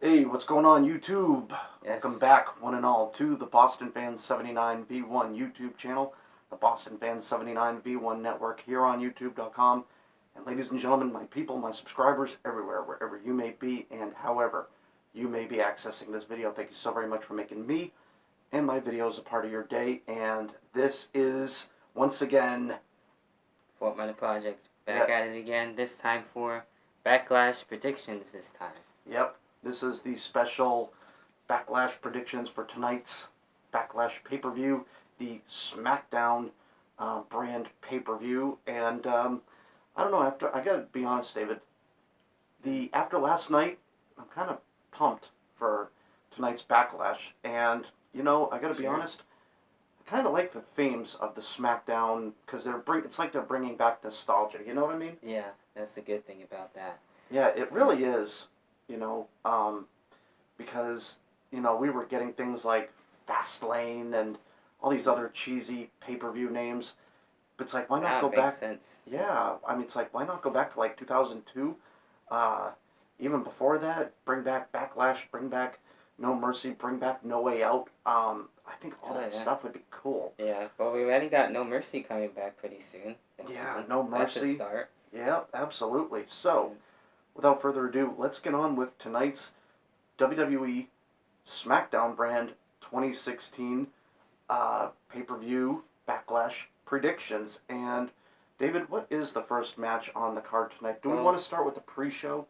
Hey, what's going on, YouTube? Yes. Welcome back, one and all, to the Bostonfan79V1 YouTube channel, the Bostonfan79V1 network here on YouTube.com. And ladies and gentlemen, my people, my subscribers, everywhere, wherever you may be and however you may be accessing this video, thank you so very much for making me and my videos a part of your day. And this is, once again, Fort Minor Project. Back at it again, this time for Backlash predictions this time. Yep, this is the special Backlash predictions for tonight's Backlash pay-per-view, the SmackDown brand pay-per-view. And I don't know, I gotta be honest, David, after last night, I'm kind of pumped for tonight's Backlash. And, you know, I gotta be honest, I kind of like the themes of the SmackDown, because it's like they're bringing back nostalgia, you know what I mean? Yeah, that's the good thing about that. Yeah, it really is, because, we were getting things like Fastlane and all these other cheesy pay-per-view names. But it's like, why not go back? That makes sense. Yeah, I mean, it's like, why not go back to like 2002? Even before that, bring back Backlash, bring back No Mercy, bring back No Way Out. I think all that stuff would be cool. Yeah, but we already got No Mercy coming back pretty soon. Yeah, No Mercy. That's a start. Yeah, absolutely. So, without further ado, let's get on with tonight's WWE SmackDown brand 2016 pay-per-view Backlash predictions. And David, what is the first match on the card tonight? Do we want to start with the pre-show?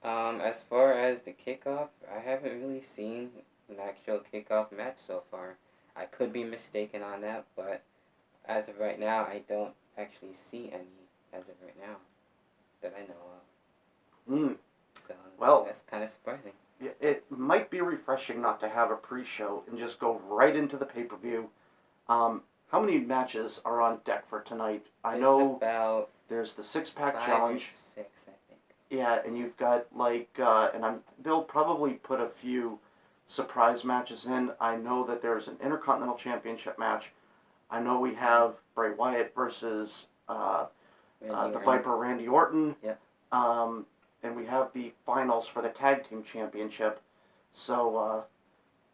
As far as the kickoff, I haven't really seen an actual kickoff match so far. I could be mistaken on that, but as of right now, I don't actually see any as of right now that I know of. So, well, that's kind of surprising. It might be refreshing not to have a pre-show and just go right into the pay-per-view. How many matches are on deck for tonight? I know there's the six-pack challenge. 5 or 6, I think. Yeah, and you've got they'll probably put a few surprise matches in. I know that there's an Intercontinental Championship match. I know we have Bray Wyatt versus the Viper Randy Orton. Yep. And we have the finals for the Tag Team Championship. So,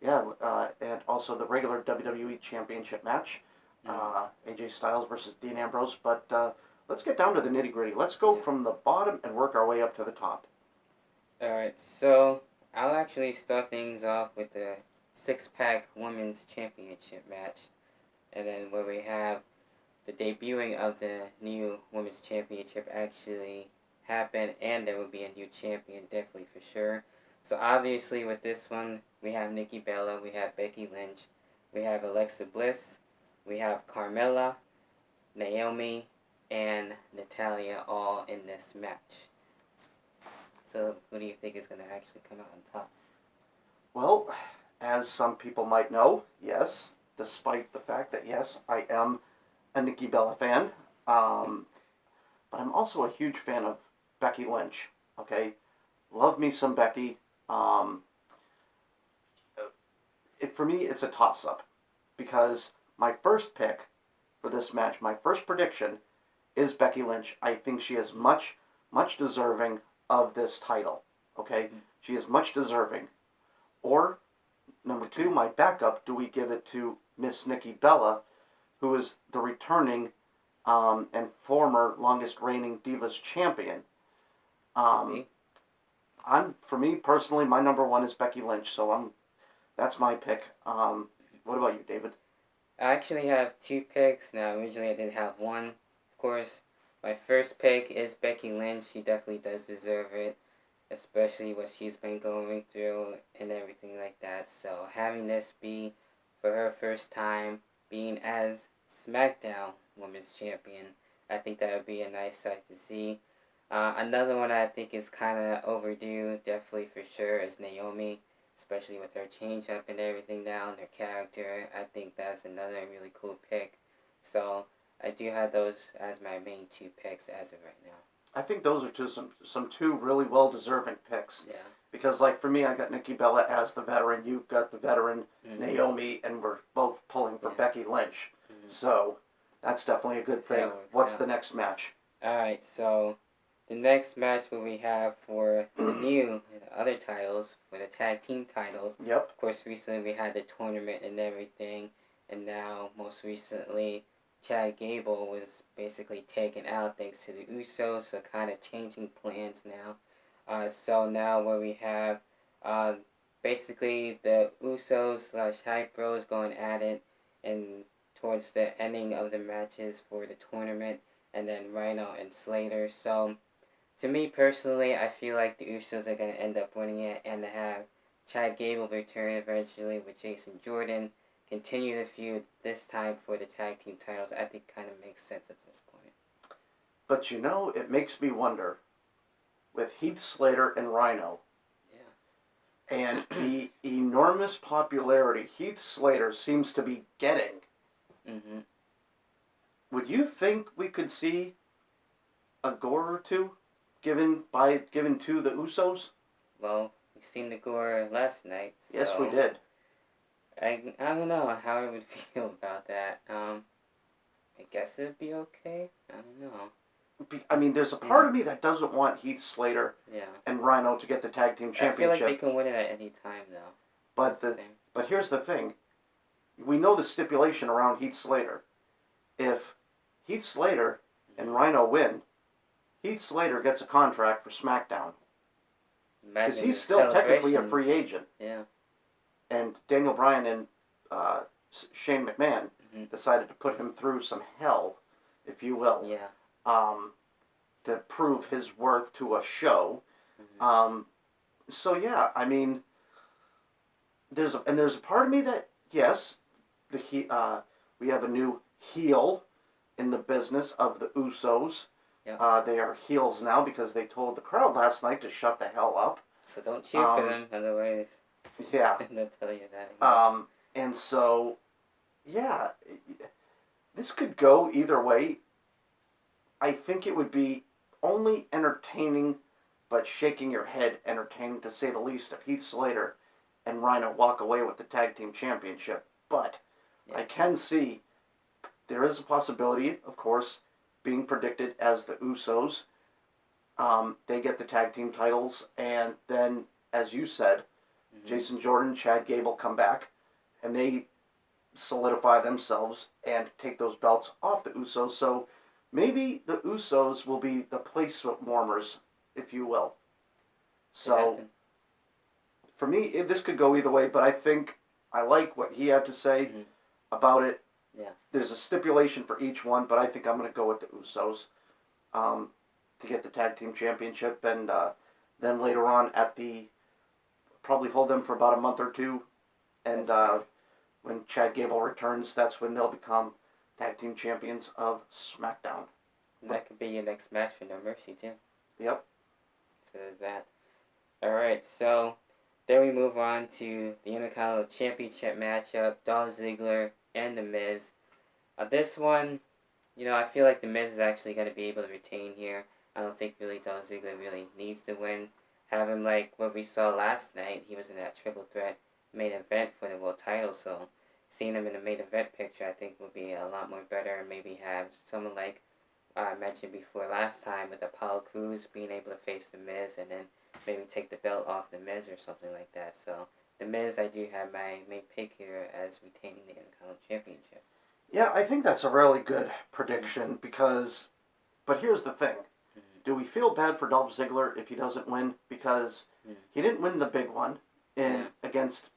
and also the regular WWE Championship match. AJ Styles versus Dean Ambrose. But let's get down to the nitty-gritty. Let's go from the bottom and work our way up to the top. Alright, so I'll actually start things off with the six-pack Women's Championship match. And then where we have the debuting of the new Women's Championship actually happen, and there will be a new champion, definitely for sure. So obviously with this one, we have Nikki Bella, we have Becky Lynch, we have Alexa Bliss, we have Carmella, Naomi, and Natalya all in this match. So who do you think is going to actually come out on top? Well, as some people might know, yes, despite the fact that, yes, I am a Nikki Bella fan, but I'm also a huge fan of Becky Lynch, okay? Love me some Becky. For me, it's a toss-up, because my first pick for this match, my first prediction, is Becky Lynch. I think she is much, much deserving of this title, okay? She is much deserving. Or, number two, my backup, do we give it to Miss Nikki Bella, who is the returning and former longest reigning Divas champion? For me personally, my number one is Becky Lynch, so that's my pick. What about you, David? I actually have 2 picks now. Originally I did have one. Of course, my first pick is Becky Lynch. She definitely does deserve it, especially what she's been going through and everything like that. So having this be for her first time being as SmackDown Women's Champion, I think that would be a nice sight to see. Another one I think is kind of overdue, definitely for sure, is Naomi, especially with her change up and everything now and her character. I think that's another really cool pick. So I do have those as my main 2 picks as of right now. I think those are some two really well-deserving picks. Yeah. Because, like, for me, I got Nikki Bella as the veteran. You've got the veteran Naomi, and we're both pulling for Becky Lynch. So that's definitely a good thing. What's the next match? Alright, so the next match what we have for the other titles, for the tag team titles. Yep. Of course, recently we had the tournament and everything, and now most recently, Chad Gable was basically taken out thanks to the Usos, so kind of changing plans now. So now where we have basically the Usos slash Hype Bros going at it, and towards the ending of the matches for the tournament, and then Rhino and Slater. So to me personally, I feel like the Usos are going to end up winning it and to have Chad Gable return eventually with Jason Jordan, continue the feud this time for the tag team titles. I think kind of makes sense at this point. But you know, it makes me wonder, with Heath Slater and Rhino, and the enormous popularity Heath Slater seems to be getting, Mm-hmm. would you think we could see a gore or two given to the Usos? Well, we seen the gore last night. So Yes, we did. I don't know how I would feel about that. I guess it'd be okay. I don't know. I mean, there's a part of me that doesn't want Heath Slater Yeah. and Rhino to get the tag team championship. I feel like they can win it at any time, though. But here's the thing. We know the stipulation around Heath Slater. If Heath Slater and Rhino win, Heath Slater gets a contract for SmackDown. Because he's still technically a free agent. Yeah. And Daniel Bryan and Shane McMahon decided to put him through some hell, if you will. Yeah. To prove his worth to a show. So yeah, I mean, there's a part of me that yes, we have a new heel in the business of the Usos. Yep. They are heels now because they told the crowd last night to shut the hell up. So don't cheer for them, otherwise. Yeah. They'll tell you that. And so, yeah, this could go either way. I think it would be only entertaining, but shaking your head entertaining to say the least, if Heath Slater and Rhino walk away with the tag team championship. But I can see there is a possibility, of course, being predicted as the Usos. They get the tag team titles, and then, as you said, Jason Jordan, Chad Gable come back, and they solidify themselves and take those belts off the Usos. So maybe the Usos will be the place warmers, if you will. So for me, this could go either way, but I think I like what he had to say about it. Yeah. There's a stipulation for each one, but I think I'm going to go with the Usos to get the tag team championship, and then later on probably hold them for about a month or two, and when Chad Gable returns, that's when they'll become tag team champions of SmackDown. That could be your next match for No Mercy, too. Yep. So there's that. Alright, so then we move on to the Intercontinental Championship matchup, Dolph Ziggler and The Miz. This one, I feel like The Miz is actually going to be able to retain here. I don't think really Dolph Ziggler really needs to win. Have him like what we saw last night. He was in that triple threat main event for the world title, so seeing him in the main event picture I think would be a lot more better, and maybe have someone like I mentioned before last time with Apollo Crews being able to face The Miz, and then maybe take the belt off The Miz or something like that. So The Miz, I do have my main pick here as retaining the Intercontinental Championship. Yeah, I think that's a really good prediction but here's the thing. Do we feel bad for Dolph Ziggler if he doesn't win? Because he didn't win the big one against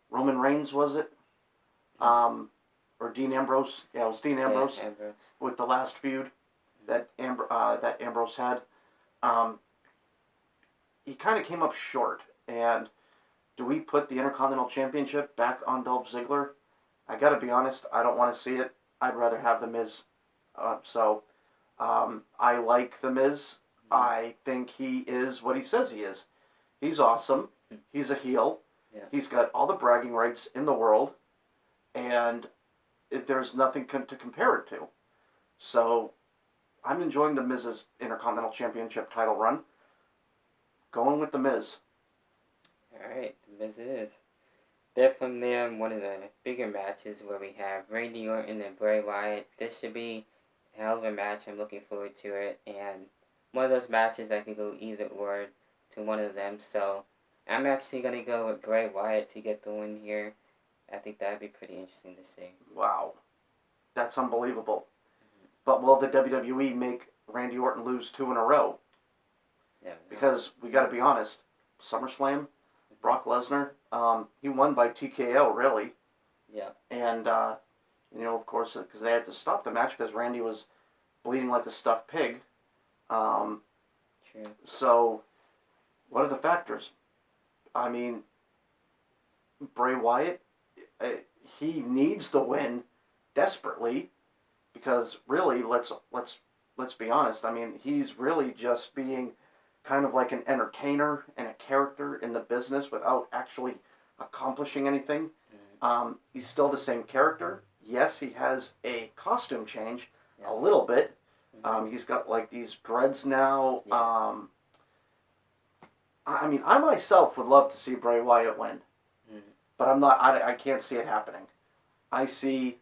Roman Reigns, was it? Or Dean Ambrose? Yeah, it was Dean Ambrose. Yeah, Ambrose. With the last feud that Ambrose had. He kind of came up short. And do we put the Intercontinental Championship back on Dolph Ziggler? I gotta be honest, I don't want to see it. I'd rather have The Miz. I like The Miz. I think he is what he says he is. He's awesome. He's a heel. Yeah. He's got all the bragging rights in the world. And there's nothing to compare it to. So, I'm enjoying The Miz's Intercontinental Championship title run. Going with The Miz. Alright, The Miz it is. Then from there, one of the bigger matches where we have Randy Orton and Bray Wyatt. This should be a hell of a match. I'm looking forward to it. And one of those matches that can go either or to one of them. So I'm actually gonna go with Bray Wyatt to get the win here. I think that'd be pretty interesting to see. Wow, that's unbelievable. But will the WWE make Randy Orton lose 2 in a row? Yeah. Because we got to be honest, SummerSlam, Brock Lesnar, he won by TKO, really. Yeah. And, of course, because they had to stop the match because Randy was bleeding like a stuffed pig. True. So, what are the factors? I mean, Bray Wyatt, he needs the win desperately because really, let's be honest. I mean, he's really just being kind of like an entertainer and a character in the business without actually accomplishing anything. He's still the same character. Yes, he has a costume change a little bit. He's got like these dreads now. Yeah. I mean, I myself would love to see Bray Wyatt win, but I'm not. I can't see it happening. I see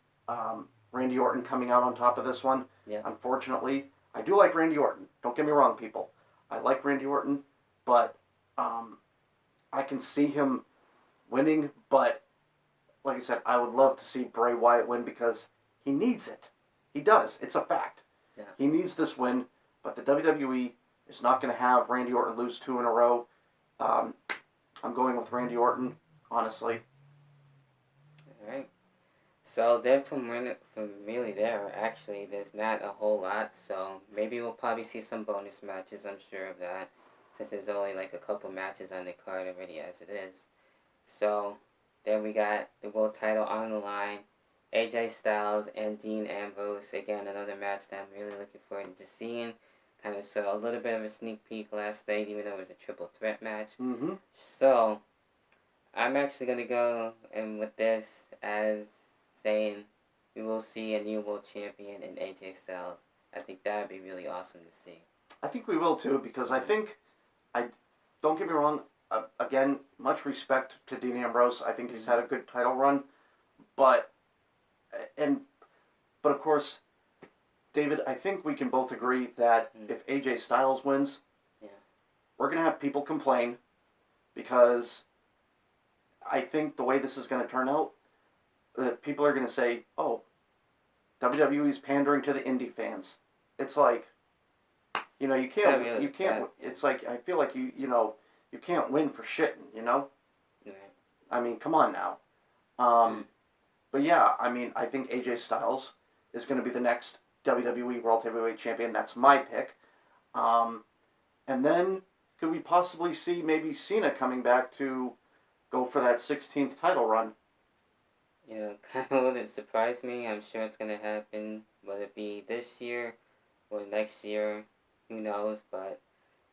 Randy Orton coming out on top of this one. Yeah. Unfortunately, I do like Randy Orton. Don't get me wrong, people. I like Randy Orton, but I can see him winning. But like I said, I would love to see Bray Wyatt win because he needs it. He does. It's a fact. Yeah. He needs this win, but the WWE is not going to have Randy Orton lose 2 in a row. I'm going with Randy Orton, honestly. All right. So then from really there, actually, there's not a whole lot. So maybe we'll probably see some bonus matches. I'm sure of that, since there's only like a couple matches on the card already as it is. So then we got the world title on the line. AJ Styles and Dean Ambrose. Again, another match that I'm really looking forward to seeing. Kind of saw a little bit of a sneak peek last night, even though it was a triple threat match. Mm-hmm. So I'm actually going to go and with this as saying we will see a new world champion in AJ Styles. I think that would be really awesome to see. I think we will too, because I think, don't get me wrong, again, much respect to Dean Ambrose. I think he's had a good title run, but of course, David, I think we can both agree that if AJ Styles wins, we're going to have people complain, because I think the way this is going to turn out, people are going to say, oh, WWE's pandering to the indie fans. It's like, you can't, it's like, I feel like you can't win for shitting, Right. I mean, come on now. But yeah, I mean, I think AJ Styles is going to be the next WWE World Heavyweight Champion. That's my pick. And then, could we possibly see maybe Cena coming back to go for that 16th title run? Yeah, kind of wouldn't surprise me. I'm sure it's going to happen, whether it be this year or next year. Who knows? But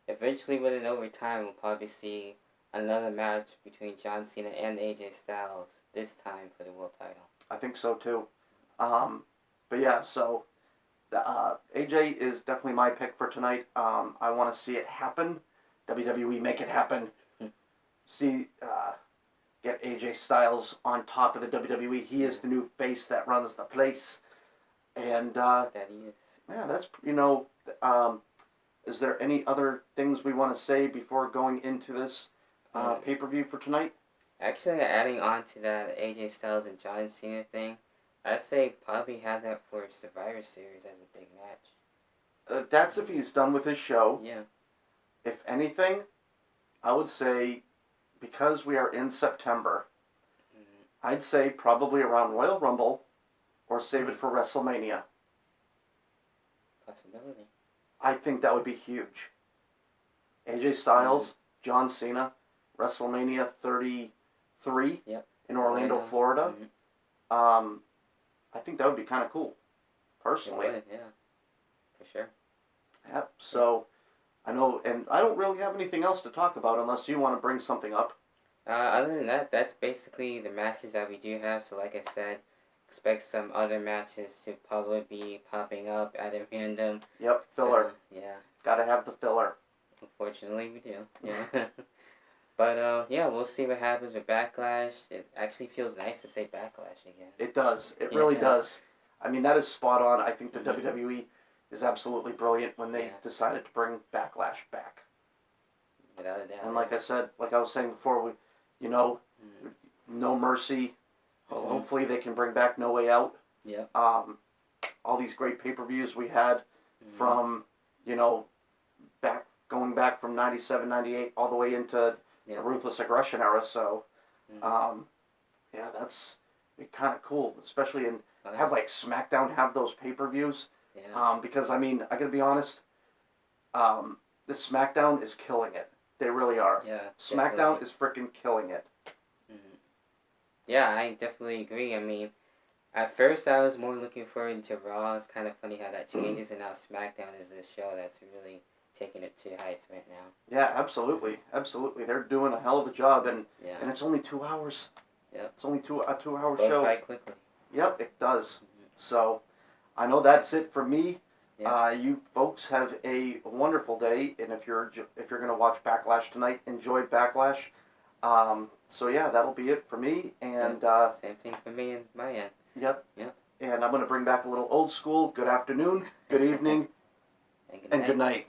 eventually, within over time, we'll probably see another match between John Cena and AJ Styles, this time for the world title. I think so too. But yeah, so AJ is definitely my pick for tonight. I want to see it happen. WWE, make it happen. See, get AJ Styles on top of the WWE. He is the new face that runs the place. And That he is. yeah, that's is there any other things we want to say before going into this pay-per-view for tonight? Actually, adding on to that AJ Styles and John Cena thing, I'd say probably have that for Survivor Series as a big match. That's if he's done with his show. Yeah. If anything, I would say, because we are in September, I'd say probably around Royal Rumble or save it for WrestleMania. Possibility. I think that would be huge. AJ Styles, John Cena, WrestleMania 33 in Orlando, Florida. I think that would be kind of cool, personally. It would, yeah, for sure. Yep, so I know, and I don't really have anything else to talk about unless you want to bring something up. Other than that, that's basically the matches that we do have. So like I said, expect some other matches to probably be popping up at a random. Yep, filler. So, yeah. Gotta have the filler. Unfortunately, we do. Yeah. But yeah, we'll see what happens with Backlash. It actually feels nice to say Backlash again. It does. It really does. I mean, that is spot on. I think the WWE is absolutely brilliant when they Yeah. decided to bring Backlash back. Without a doubt. And like I said, like I was saying before, No Mercy. Mhm. Hopefully they can bring back No Way Out. Yep. All these great pay-per-views we had Mhm. from, going back from 97, 98 all the way into Yep. the Ruthless Aggression era. So, Mhm. yeah, that's kind of cool, especially in Oh, have like SmackDown have those pay-per-views. yeah. Because I mean, I gotta be honest, the SmackDown is killing it. They really are. Yeah. SmackDown Definitely. is freaking killing it. Mhm. Yeah, I definitely agree. I mean, at first I was more looking forward to Raw. It's kind of funny how that changes, and now SmackDown is the show that's really taking it to heights right now. Yeah, absolutely, absolutely. They're doing a hell of a job, and Yeah. it's only 2 hours. Yep. It's only a 2 hour Goes show. by quickly. Yep, it does. Mhm. So, I know that's it for me. Yeah. You folks have a wonderful day, and if you're gonna watch Backlash tonight, enjoy Backlash. So yeah, that'll be it for me, and Yep. Same thing for me and my end. yep. Yep. And I'm gonna bring back a little old school. Good afternoon, good evening, And good and night. good night.